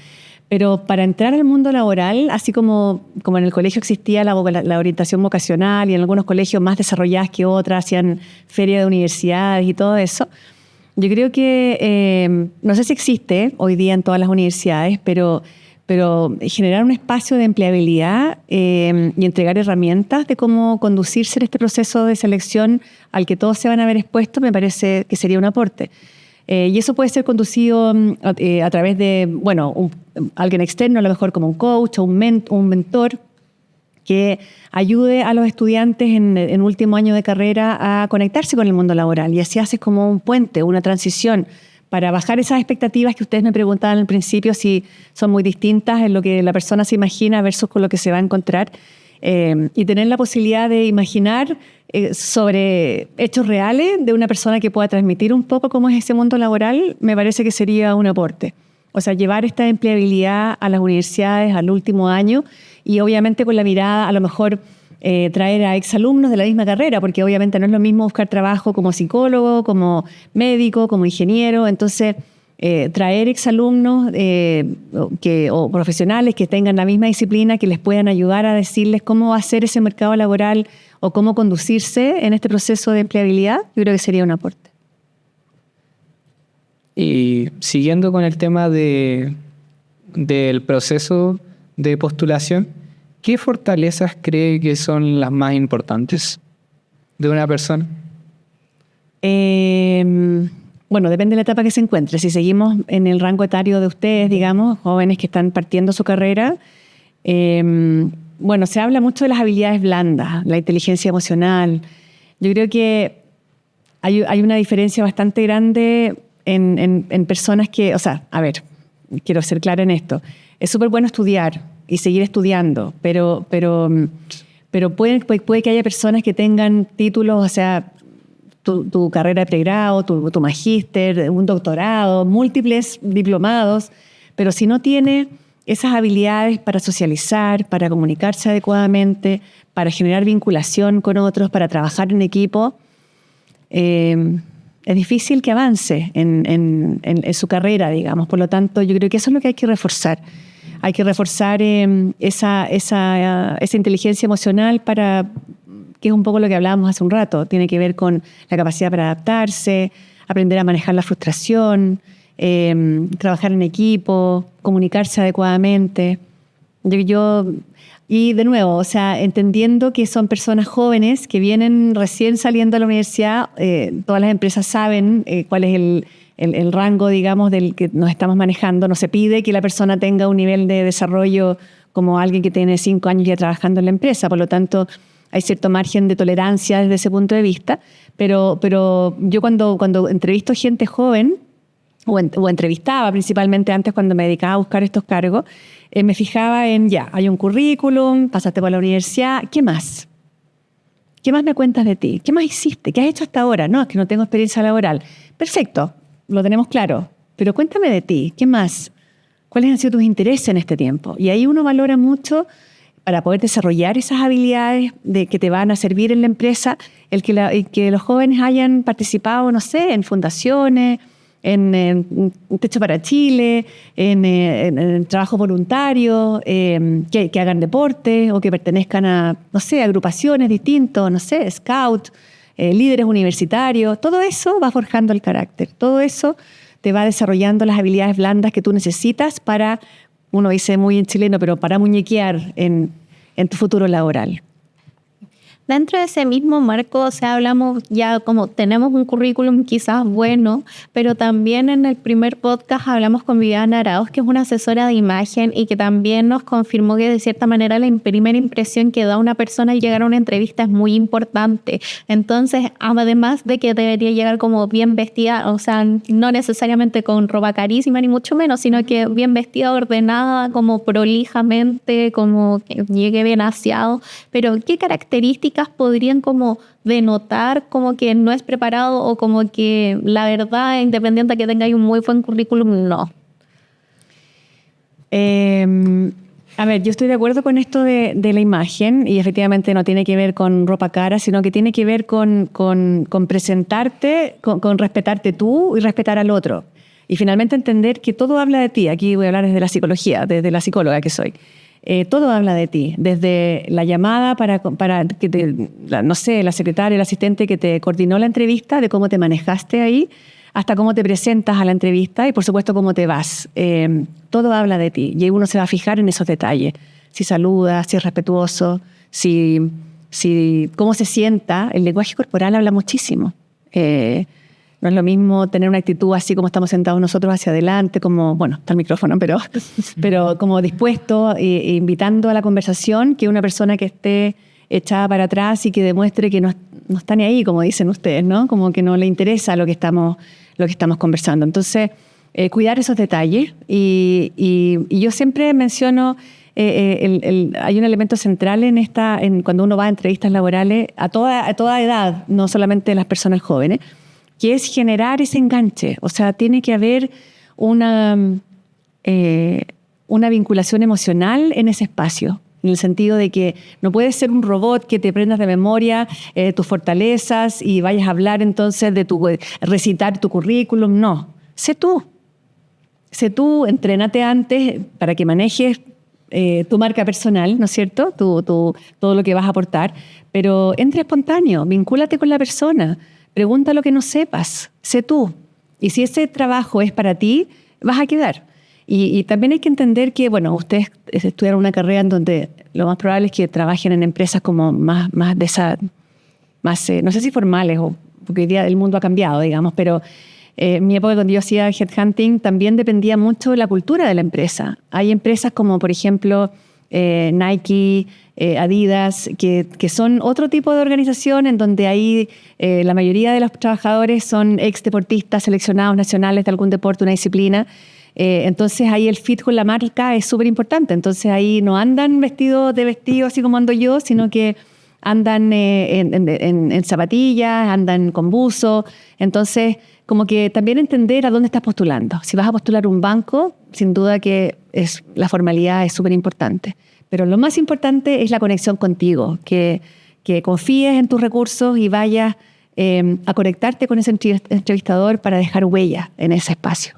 Pero para entrar al mundo laboral, así como en el colegio existía la orientación vocacional y en algunos colegios más desarrolladas que otras, hacían feria de universidades y todo eso, yo creo que, no sé si existe hoy día en todas las universidades, pero generar un espacio de empleabilidad y entregar herramientas de cómo conducirse en este proceso de selección al que todos se van a ver expuestos, me parece que sería un aporte. Y eso puede ser conducido a través de, alguien externo, a lo mejor como un coach o un mentor, que ayude a los estudiantes en último año de carrera a conectarse con el mundo laboral. Y así haces como un puente, una transición, para bajar esas expectativas que ustedes me preguntaban al principio si son muy distintas en lo que la persona se imagina versus con lo que se va a encontrar. Y tener la posibilidad de imaginar sobre hechos reales de una persona que pueda transmitir un poco cómo es ese mundo laboral, me parece que sería un aporte. O sea, llevar esta empleabilidad a las universidades al último año y obviamente con la mirada a lo mejor traer a exalumnos de la misma carrera, porque obviamente no es lo mismo buscar trabajo como psicólogo, como médico, como ingeniero. Entonces, traer exalumnos o profesionales que tengan la misma disciplina, que les puedan ayudar a decirles cómo va a ser ese mercado laboral o cómo conducirse en este proceso de empleabilidad, yo creo que sería un aporte. Y siguiendo con el tema del proceso de postulación, ¿qué fortalezas cree que son las más importantes de una persona? Bueno, depende de la etapa que se encuentre. Si seguimos en el rango etario de ustedes, digamos, jóvenes que están partiendo su carrera, se habla mucho de las habilidades blandas, la inteligencia emocional. Yo creo que hay una diferencia bastante grande en personas que, quiero ser clara en esto. Es súper bueno estudiar y seguir estudiando, pero puede que haya personas que tengan títulos, tu carrera de pregrado, tu magíster, un doctorado, múltiples diplomados, pero si no tiene esas habilidades para socializar, para comunicarse adecuadamente, para generar vinculación con otros, para trabajar en equipo, es difícil que avance en su carrera, digamos. Por lo tanto, yo creo que eso es lo que hay que reforzar. Hay que reforzar esa inteligencia emocional que es un poco lo que hablábamos hace un rato. Tiene que ver con la capacidad para adaptarse, aprender a manejar la frustración, trabajar en equipo, comunicarse adecuadamente. Y de nuevo, entendiendo que son personas jóvenes que vienen recién saliendo de la universidad, todas las empresas saben cuál es el rango, digamos, del que nos estamos manejando. No se pide que la persona tenga un nivel de desarrollo como alguien que tiene 5 años ya trabajando en la empresa. Por lo tanto, hay cierto margen de tolerancia desde ese punto de vista. Pero yo cuando entrevisto gente joven, o entrevistaba principalmente antes cuando me dedicaba a buscar estos cargos, me fijaba en, hay un currículum, pasaste por la universidad, ¿qué más? ¿Qué más me cuentas de ti? ¿Qué más hiciste? ¿Qué has hecho hasta ahora? No, es que no tengo experiencia laboral. Perfecto, lo tenemos claro, pero cuéntame de ti, ¿qué más? ¿Cuáles han sido tus intereses en este tiempo? Y ahí uno valora mucho, para poder desarrollar esas habilidades que te van a servir en la empresa, el que los jóvenes hayan participado, no sé, en fundaciones, en Techo para Chile, en trabajo voluntario, que hagan deporte o que pertenezcan a, no sé, agrupaciones distintas, no sé, scout, líderes universitarios. Todo eso va forjando el carácter. Todo eso te va desarrollando las habilidades blandas que tú necesitas para, uno dice muy en chileno, pero para muñequear en tu futuro laboral. Dentro de ese mismo marco, o sea, hablamos ya como tenemos un currículum quizás bueno, pero también en el primer podcast hablamos con Viviana Arauz, que es una asesora de imagen y que también nos confirmó que de cierta manera la primera impresión que da una persona al llegar a una entrevista es muy importante. Entonces, además de que debería llegar como bien vestida, o sea, no necesariamente con ropa carísima ni mucho menos, sino que bien vestida, ordenada, como prolijamente, como que llegue bien aseado. Pero, ¿qué características podrían como denotar como que no es preparado o como que la verdad, independiente de que tenga un muy buen currículum, no? A ver, yo estoy de acuerdo con esto de la imagen y efectivamente no tiene que ver con ropa cara, sino que tiene que ver con presentarte, con respetarte tú y respetar al otro. Y finalmente entender que todo habla de ti. Aquí voy a hablar desde la psicología, desde la psicóloga que soy. Todo habla de ti, desde la llamada para que no sé, la secretaria, el asistente que te coordinó la entrevista, de cómo te manejaste ahí, hasta cómo te presentas a la entrevista y por supuesto cómo te vas. Todo habla de ti y uno se va a fijar en esos detalles. Si saluda, si es respetuoso, cómo se sienta. El lenguaje corporal habla muchísimo. No es lo mismo tener una actitud así como estamos sentados nosotros hacia adelante, como, bueno, está el micrófono, pero como dispuesto e invitando a la conversación, que una persona que esté echada para atrás y que demuestre que no está ni ahí, como dicen ustedes, ¿no? Como que no le interesa lo que estamos conversando. Entonces, cuidar esos detalles. Y yo siempre menciono, hay un elemento central cuando uno va a entrevistas laborales a toda edad, no solamente las personas jóvenes, que es generar ese enganche. O sea, tiene que haber una vinculación emocional en ese espacio, en el sentido de que no puedes ser un robot que te aprendas de memoria tus fortalezas y vayas a hablar entonces recitar tu currículum. No, sé tú, entrénate antes para que manejes tu marca personal, ¿no es cierto? Todo lo que vas a aportar, pero entre espontáneo, vincúlate con la persona. Pregunta lo que no sepas, sé tú. Y si ese trabajo es para ti, vas a quedar. Y también hay que entender que, bueno, ustedes estudiaron una carrera en donde lo más probable es que trabajen en empresas como más de esa, más, no sé si formales, porque hoy día el mundo ha cambiado, digamos, pero en mi época cuando yo hacía headhunting también dependía mucho de la cultura de la empresa. Hay empresas como, por ejemplo, Nike, Adidas, que son otro tipo de organización en donde ahí la mayoría de los trabajadores son ex deportistas seleccionados nacionales de algún deporte, una disciplina. Entonces ahí el fit con la marca es súper importante. Entonces ahí no andan vestidos así como ando yo, sino que andan en zapatillas, andan con buzo. Entonces, como que también entender a dónde estás postulando. Si vas a postular un banco, sin duda que la formalidad es súper importante. Pero lo más importante es la conexión contigo, que confíes en tus recursos y vayas a conectarte con ese entrevistador para dejar huella en ese espacio.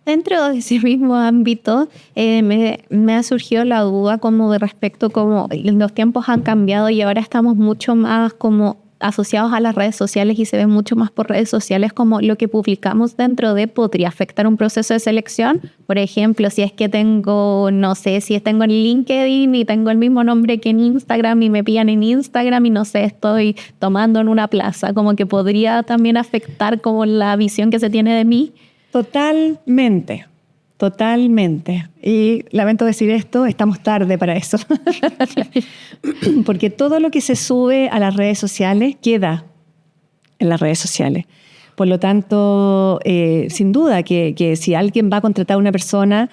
Dentro de ese mismo ámbito, me ha surgido la duda como de respecto como los tiempos han cambiado y ahora estamos mucho más como asociados a las redes sociales y se ven mucho más por redes sociales como lo que publicamos dentro de podría afectar un proceso de selección. Por ejemplo, si es que tengo, no sé, si tengo en LinkedIn y tengo el mismo nombre que en Instagram y me pillan en Instagram y no sé, estoy tomando en una plaza, como que podría también afectar como la visión que se tiene de mí. Totalmente. Y lamento decir esto, estamos tarde para eso. Porque todo lo que se sube a las redes sociales queda en las redes sociales. Por lo tanto, sin duda que si alguien va a contratar a una persona,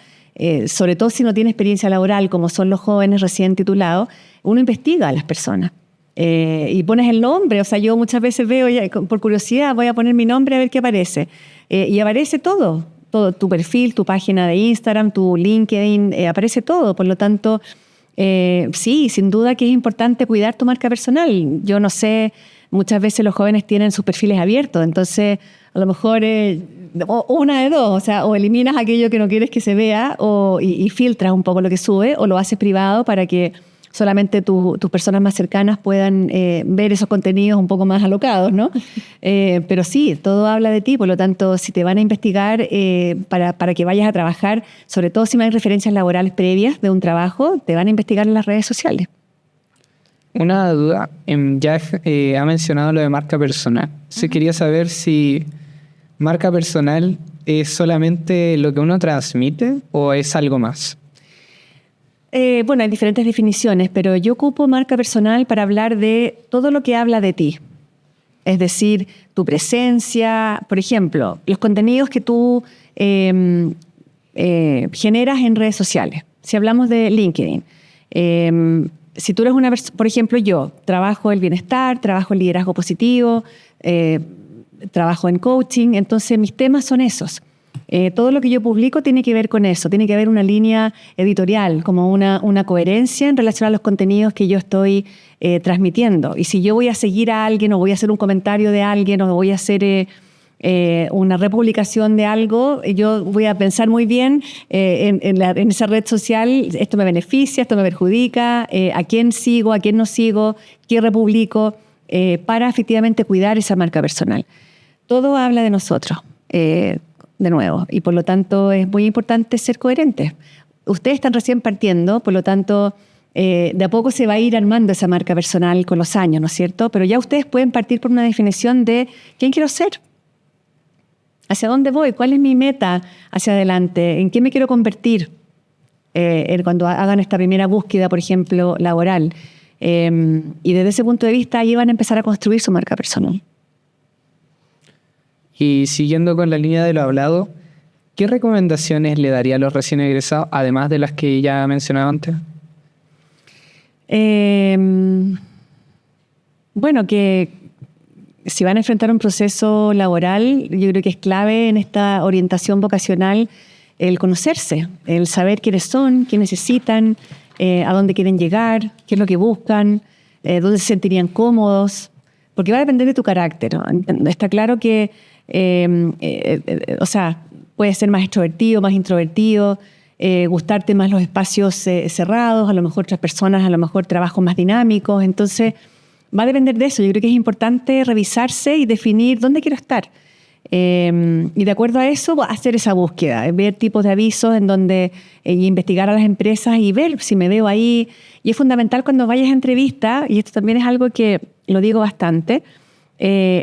sobre todo si no tiene experiencia laboral, como son los jóvenes recién titulados, uno investiga a las personas. Y pones el nombre, o sea, yo muchas veces veo, por curiosidad, voy a poner mi nombre a ver qué aparece. Y aparece todo, tu perfil, tu página de Instagram, tu LinkedIn, aparece todo. Por lo tanto, sí, sin duda que es importante cuidar tu marca personal. Yo no sé, muchas veces los jóvenes tienen sus perfiles abiertos, entonces a lo mejor una de dos, o sea, o eliminas aquello que no quieres que se vea y filtras un poco lo que sube, o lo haces privado para que solamente tus personas más cercanas puedan ver esos contenidos un poco más alocados, ¿no? Pero sí, todo habla de ti, por lo tanto, si te van a investigar para que vayas a trabajar, sobre todo si no hay referencias laborales previas de un trabajo, te van a investigar en las redes sociales. Una duda, ya ha mencionado lo de marca personal. Sí, quería saber si marca personal es solamente lo que uno transmite o es algo más. Bueno, hay diferentes definiciones, pero yo ocupo marca personal para hablar de todo lo que habla de ti. Es decir, tu presencia, por ejemplo, los contenidos que tú generas en redes sociales. Si hablamos de LinkedIn, si tú eres una persona, por ejemplo, yo trabajo el bienestar, trabajo el liderazgo positivo, trabajo en coaching, entonces mis temas son esos. Todo lo que yo publico tiene que ver con eso, tiene que haber una línea editorial, como una coherencia en relación a los contenidos que yo estoy transmitiendo. Y si yo voy a seguir a alguien o voy a hacer un comentario de alguien o voy a hacer una republicación de algo, yo voy a pensar muy bien en esa red social, esto me beneficia, esto me perjudica, a quién sigo, a quién no sigo, qué republico, para efectivamente cuidar esa marca personal. Todo habla de nosotros. De nuevo, y por lo tanto es muy importante ser coherentes. Ustedes están recién partiendo, por lo tanto, de a poco se va a ir armando esa marca personal con los años, ¿no es cierto? Pero ya ustedes pueden partir por una definición de quién quiero ser, hacia dónde voy, cuál es mi meta hacia adelante, en qué me quiero convertir cuando hagan esta primera búsqueda, por ejemplo, laboral. Y desde ese punto de vista, ahí van a empezar a construir su marca personal. Y siguiendo con la línea de lo hablado, ¿qué recomendaciones le daría a los recién egresados, además de las que ya mencionaba antes? Bueno, que si van a enfrentar un proceso laboral, yo creo que es clave en esta orientación vocacional el conocerse, el saber quiénes son, qué necesitan, a dónde quieren llegar, qué es lo que buscan, dónde se sentirían cómodos, porque va a depender de tu carácter, ¿no? Está claro que o sea, puedes ser más extrovertido, más introvertido, gustarte más los espacios cerrados, a lo mejor otras personas, a lo mejor trabajos más dinámicos. Entonces, va a depender de eso. Yo creo que es importante revisarse y definir dónde quiero estar. Y de acuerdo a eso, hacer esa búsqueda, ver tipos de avisos en donde investigar a las empresas y ver si me veo ahí. Y es fundamental cuando vayas a entrevista, y esto también es algo que lo digo bastante,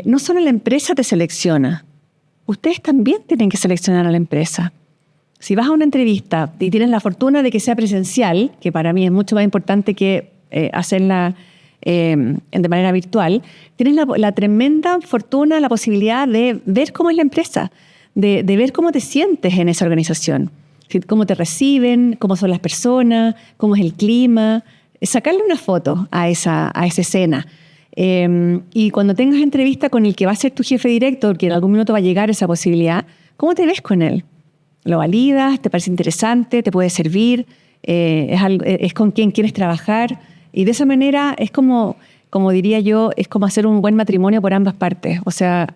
no solo la empresa te selecciona, ustedes también tienen que seleccionar a la empresa. Si vas a una entrevista y tienes la fortuna de que sea presencial, que para mí es mucho más importante que hacerla de manera virtual, tienes la tremenda fortuna, la posibilidad de ver cómo es la empresa, de ver cómo te sientes en esa organización, cómo te reciben, cómo son las personas, cómo es el clima, sacarle una foto a esa escena. Y cuando tengas entrevista con el que va a ser tu jefe directo, porque en algún minuto va a llegar esa posibilidad, ¿cómo te ves con él? ¿Lo validas? ¿Te parece interesante? ¿Te puede servir? ¿Es con quién quieres trabajar? Y de esa manera es como diría yo, es como hacer un buen matrimonio por ambas partes. O sea,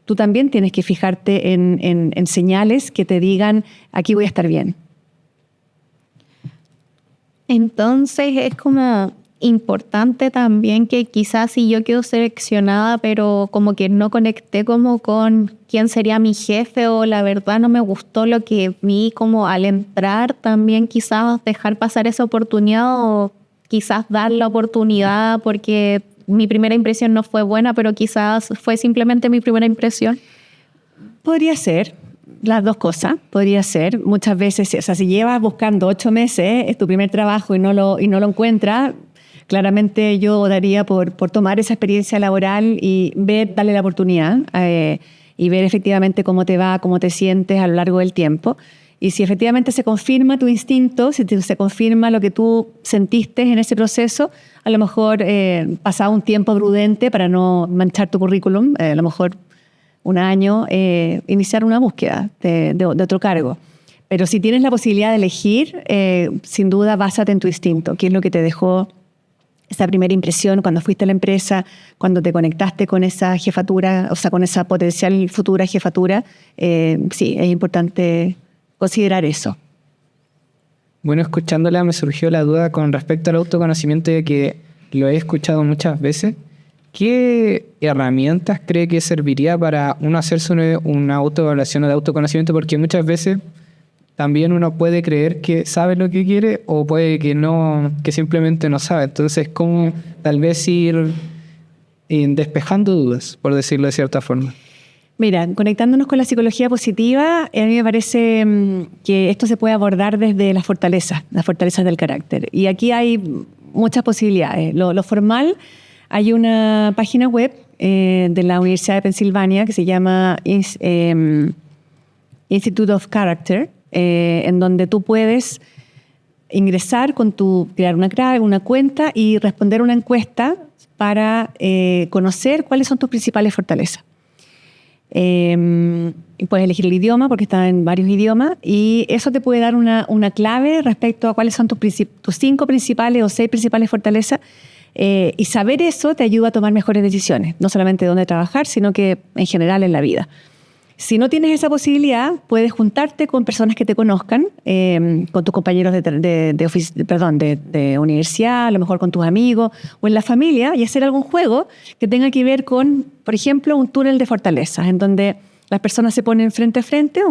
tú también tienes que fijarte en señales que te digan, aquí voy a estar bien. Entonces es como importante también que quizás si yo quedo seleccionada, pero como que no conecté como con quién sería mi jefe o la verdad no me gustó lo que vi como al entrar, también quizás dejar pasar esa oportunidad o quizás dar la oportunidad porque mi primera impresión no fue buena, pero quizás fue simplemente mi primera impresión. Podría ser. Las dos cosas, podría ser. Muchas veces, o sea, si llevas buscando 8 meses, es tu primer trabajo y no lo encuentras, claramente yo daría por tomar esa experiencia laboral y darle la oportunidad y ver efectivamente cómo te va, cómo te sientes a lo largo del tiempo. Y si efectivamente se confirma tu instinto, si se confirma lo que tú sentiste en ese proceso, a lo mejor pasado un tiempo prudente para no manchar tu currículum, a lo mejor un año, iniciar una búsqueda de otro cargo. Pero si tienes la posibilidad de elegir, sin duda básate en tu instinto, qué es lo que te dejó esa primera impresión cuando fuiste a la empresa, cuando te conectaste con esa jefatura, o sea, con esa potencial futura jefatura. Sí, es importante considerar eso. Bueno, escuchándola me surgió la duda con respecto al autoconocimiento, de que lo he escuchado muchas veces. ¿Qué herramientas cree que serviría para uno hacerse una autoevaluación o de autoconocimiento? Porque muchas veces también uno puede creer que sabe lo que quiere o puede que no, que simplemente no sabe. Entonces, ¿cómo tal vez ir despejando dudas, por decirlo de cierta forma. Mira, conectándonos con la psicología positiva, a mí me parece que esto se puede abordar desde las fortalezas del carácter. Y aquí hay muchas posibilidades. Lo formal, hay una página web de la Universidad de Pensilvania que se llama Institute of Character, en donde tú puedes ingresar crear una cuenta y responder una encuesta para conocer cuáles son tus principales fortalezas. Y puedes elegir el idioma porque está en varios idiomas y eso te puede dar una clave respecto a cuáles son tus 5 principales o 6 principales fortalezas, y saber eso te ayuda a tomar mejores decisiones, no solamente de dónde trabajar, sino que en general en la vida. Si no tienes esa posibilidad, puedes juntarte con personas que te conozcan, con tus compañeros de universidad, a lo mejor con tus amigos o en la familia, y hacer algún juego que tenga que ver con, por ejemplo, un túnel de fortalezas, en donde las personas se ponen frente a frente,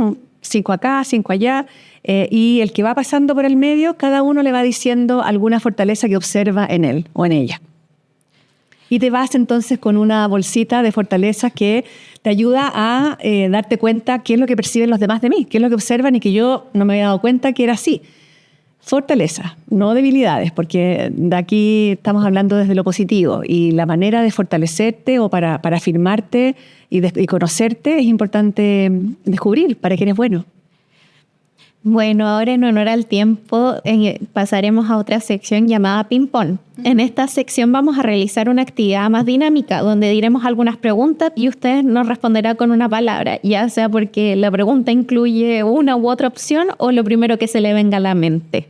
5 acá, 5 allá, y el que va pasando por el medio, cada uno le va diciendo alguna fortaleza que observa en él o en ella. Y te vas entonces con una bolsita de fortalezas que te ayuda a darte cuenta qué es lo que perciben los demás de mí, qué es lo que observan y que yo no me había dado cuenta que era así. Fortalezas, no debilidades, porque de aquí estamos hablando desde lo positivo y la manera de fortalecerte o para afirmarte y conocerte es importante descubrir para qué eres bueno. Bueno, ahora en honor al tiempo pasaremos a otra sección llamada Ping Pong. En esta sección vamos a realizar una actividad más dinámica donde diremos algunas preguntas y usted nos responderá con una palabra, ya sea porque la pregunta incluye una u otra opción o lo primero que se le venga a la mente.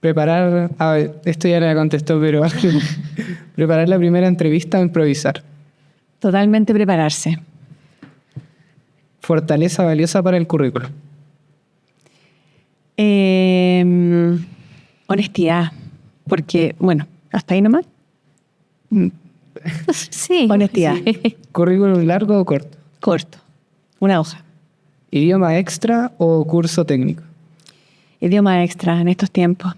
Preparar, esto ya le contestó, pero preparar la primera entrevista o improvisar. Totalmente prepararse. Fortaleza valiosa para el currículo. Honestidad, porque, bueno, hasta ahí nomás. Sí. Honestidad. Sí. ¿Currículum largo o corto? Corto, una hoja. ¿Idioma extra o curso técnico? Idioma extra en estos tiempos.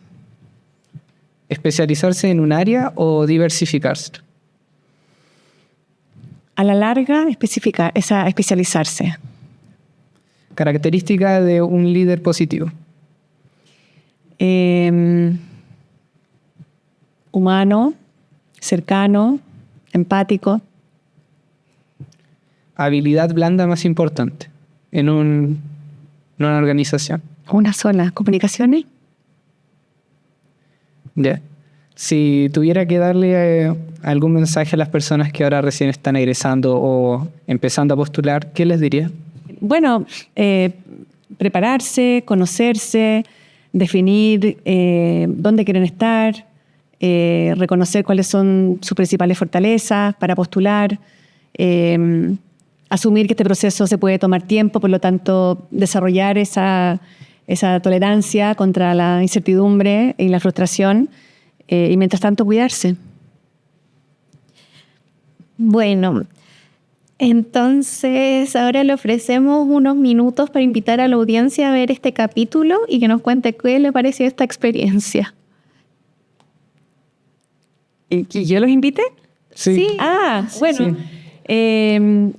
¿Especializarse en un área o diversificarse? A la larga, especializarse. Característica de un líder positivo. Humano, cercano, empático. Habilidad blanda más importante en una organización. Una sola. ¿Comunicaciones? Ya. Si tuviera que darle algún mensaje a las personas que ahora recién están egresando o empezando a postular, ¿qué les diría? Bueno, prepararse, conocerse, definir dónde quieren estar, reconocer cuáles son sus principales fortalezas para postular, asumir que este proceso se puede tomar tiempo, por lo tanto, desarrollar esa tolerancia contra la incertidumbre y la frustración, y mientras tanto cuidarse. Bueno, entonces ahora le ofrecemos unos minutos para invitar a la audiencia a ver este capítulo y que nos cuente qué le pareció esta experiencia. ¿Y que yo los invite? Sí. Ah, bueno. Sí.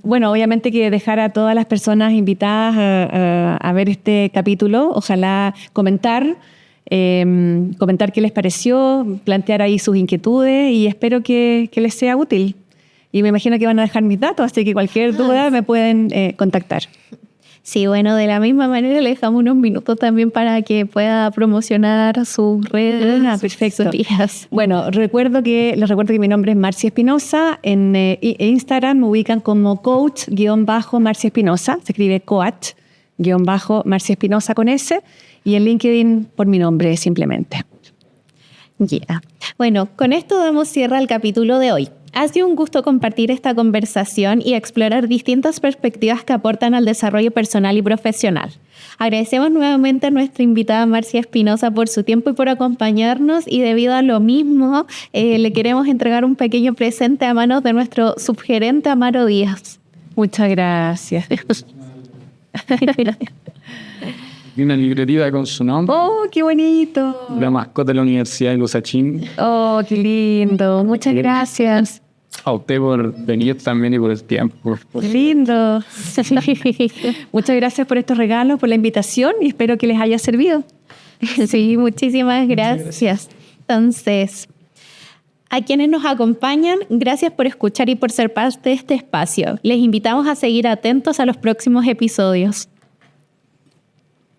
Bueno, obviamente que dejar a todas las personas invitadas a ver este capítulo, ojalá comentar qué les pareció, plantear ahí sus inquietudes y espero que les sea útil. Y me imagino que van a dejar mis datos, así que cualquier duda me pueden contactar. Sí, bueno, de la misma manera le dejamos unos minutos también para que pueda promocionar sus redes. Ah, perfecto. sus vías. Bueno, les recuerdo que mi nombre es Marcia Espinosa. En Instagram me ubican como coach-Marcia Espinosa. Se escribe coach-Marcia Espinosa con S. Y en LinkedIn por mi nombre simplemente. Yeah. Bueno, con esto damos cierre al capítulo de hoy. Ha sido un gusto compartir esta conversación y explorar distintas perspectivas que aportan al desarrollo personal y profesional. Agradecemos nuevamente a nuestra invitada Marcia Espinosa por su tiempo y por acompañarnos, y debido a lo mismo le queremos entregar un pequeño presente a manos de nuestro subgerente Amaro Díaz. Muchas gracias. y una libretita con su nombre. ¡Oh, qué bonito! La mascota de la Universidad de Lusachín. ¡Oh, qué lindo! Muchas gracias. A usted por venir también y por el tiempo. ¡Qué lindo! Muchas gracias por estos regalos, por la invitación y espero que les haya servido. Sí, muchísimas gracias. Entonces, a quienes nos acompañan, gracias por escuchar y por ser parte de este espacio. Les invitamos a seguir atentos a los próximos episodios.